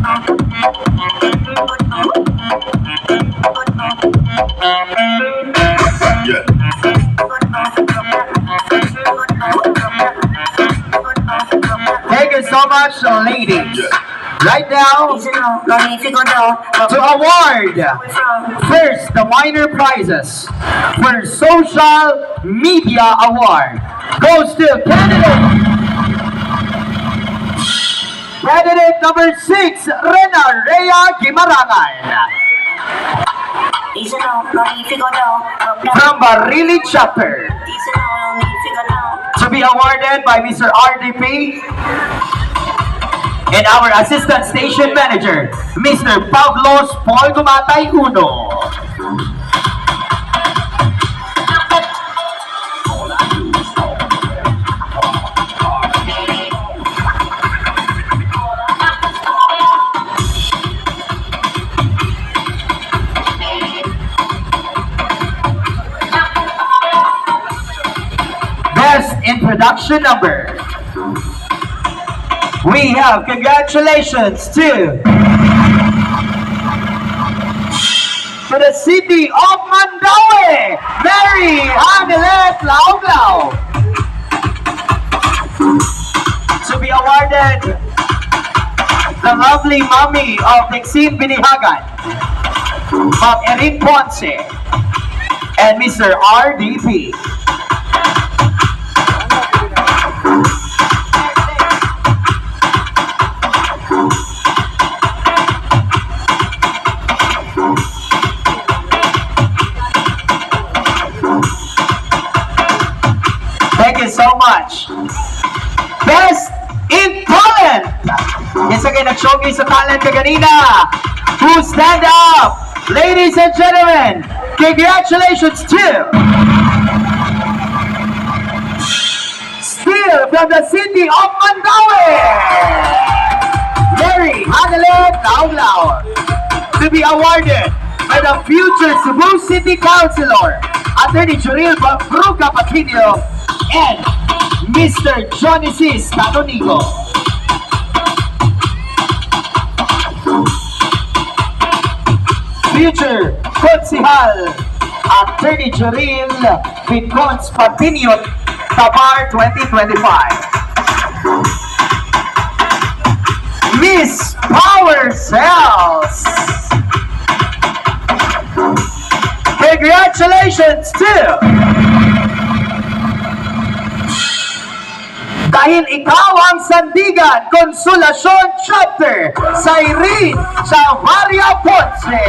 Yeah. Thank you so much, ladies. Yeah. Right now, to award first the minor prizes for Social Media Award goes to candidate number 6, Rena Rhea Guimarangan from Barili Chapter, to be awarded by Mr. RDP and our assistant station manager, Mr. Pavlos Paul Gumatay Uno. Best introduction number. We have congratulations to the city of Mandaue, Mary Anelet Lauglaw, to be awarded the lovely mommy of Nixin Binihagan, Ma'am Erin Ponce, and Mr. RDP. Thank you so much. Best in talent. Isa kayo nag-showcase sa talent ka ganina. Who stand up? Ladies and gentlemen, congratulations to still from the city of Mandaue, Mary Anelet Lauglaw, to be awarded by the future Cebu City Councilor, Attorney Juril Bruca Patinio, and Mr. Johnny Cis Canonigo. Future Konsihal, Attorney Juril Vincons Patinio, Tabar 2025. Miss Power Cells. Congratulations to dahil ikaw ang Sandigan Konsolasyon Chapter, Irene Chavaria Ponce.